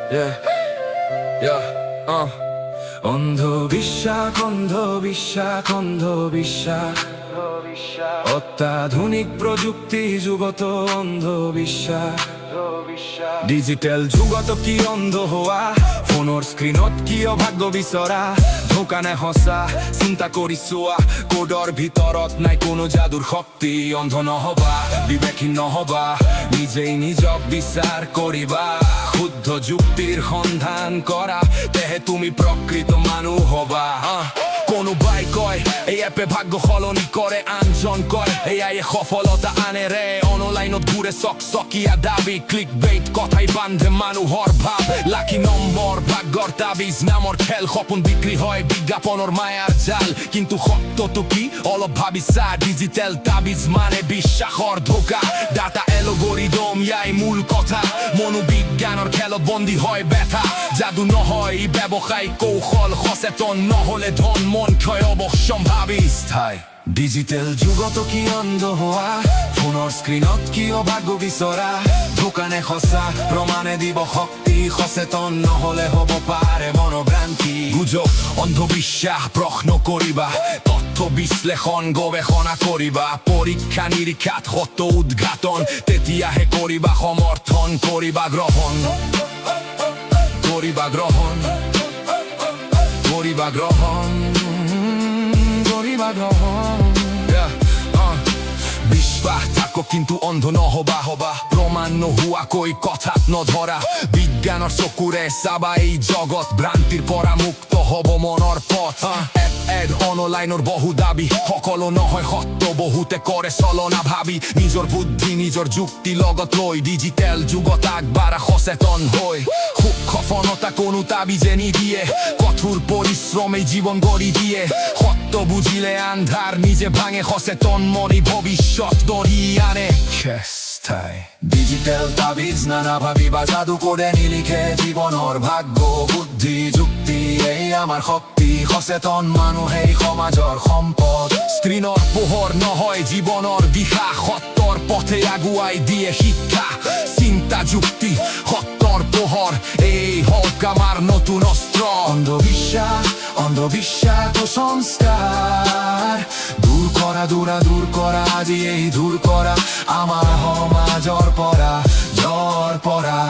Yeah, yeah, অন্ধবিশ্বাস, অন্ধবিশ্বাস, অন্ধবিশ্বাস, অত্যাধুনিক প্রযুক্তি যুগত অন্ধবিশ্বাস, ডিজিটেল যুগত কি অন্ধ হোৱা ফোনৰ স্ক্ৰীণত কি অভাগ্য বিচৰা ধোকানে সঁচা চিন্তা কৰি চোৱা কোডৰ ভিতৰত নাই কোনো যাদুৰ শক্তি অন্ধ নহবা বিবেকহীন নহবা নিজেই নিজক বিচাৰ কৰিবা শুদ্ধ যুক্তিৰ সন্ধান কৰা তেহে তুমি প্ৰকৃত মানুহ হবা কোনোবাই কয় এই এপে ভাগ্য সলনি কৰে আনজন কয় এয়াই সফলতা আনে ৰে অনলাইনত ঘূৰে চকচকীয়া দাবী ক্লিক বেইট কথাই বান্ধে মানুহৰ ভাৱ লাকি নম্বৰ ভাগ্যৰ তাবিজ নামৰ খেল সপোন বিক্ৰী হয় বিজ্ঞাপনৰ মায়াৰ জাল কিন্তু সত্যটো কি অলপ ভাবিছা ডিজিটেল তাবিজ মানে বিশ্বাসৰ ধোকা ডাটা এলগৰিদম ইয়াই মূল কথা মনোবিজ্ঞানৰ খেলত বন্দী হয় ব্যথা যাদু নহয় ই ব্যৱসায়িক কৌশল সচেতন নহলে ধন মন ক্ষয় অবশ্যম্ভাৱী স্থায়ী ডিজিটেল যুগত কি অন্ধ হোৱা ফোনৰ স্ক্ৰীণত কি অভাগ্য বিচৰা দোকানে সঁচা প্ৰমাণে দিব শক্তি সচেতন নহলে হ'ব পাৰে মনোভ্ৰান্তি গুজব অন্ধবিশ্বাস প্ৰশ্ন কৰিবা তথ্য বিশ্লেষণ গৱেষণা কৰিবা পৰীক্ষা নিৰীক্ষাত সত্য উদ্ঘাটন তেতিয়াহে কৰিবা সমৰ্থন কৰিবা গ্ৰহণ কৰিবা গ্ৰহণ কৰিবা গ্ৰহণ বিশ্বাস থাকক কিন্তু অন্ধ নহবা হবা প্ৰমাণ নোহোৱাকৈ কথাত নধৰা বিজ্ঞানৰ চকুৰে চাবা এই জগত ভ্ৰান্তিৰ পৰা মুক্ত হ'ব মনৰ পথ এড অনলাইনৰ বহু দাবী সকলো নহয় সত্য বহুতে কৰে চলনা ভাবি নিজৰ বুদ্ধি নিজৰ যুক্তি লগত লৈ ডিজিটেল যুগত আগবাঢ়া সচেতন হৈ সুখ সফলতা কোনো তাবিজে নিদিয়ে কঠোৰ পৰিশ্ৰমে জীৱন গঢ়ি দিয়ে সত্য বুজিলে আন্ধাৰ নিজে ভাঙে সচেতন মনি ভৱিষ্যত দৰি আনে ডিজিটেল তাবিজ নানা ভাবিবা যাদু কৰে নিলিখে জীৱনৰ ভাগ্য বুদ্ধি যুক্তি এই আমাৰ শক্তি সচেতন মানুহেই সমাজৰ সম্পদ স্ক্ৰীণৰ পোহৰ নহয় জীৱনৰ দিশা সত্যৰ পথে আগুৱাই দিয়ে শিক্ষা চিন্তা যুক্তি সত্যৰ পোহৰ এই হওক আমাৰ নতুন অস্ত্ৰ অন্ধবিশ্বাস অন্ধবিশ্বাস কুসংস্কাৰ দূৰ কৰা আজি এই দূৰ কৰা আমাৰ সমাজৰ পৰা জ্বৰ পৰা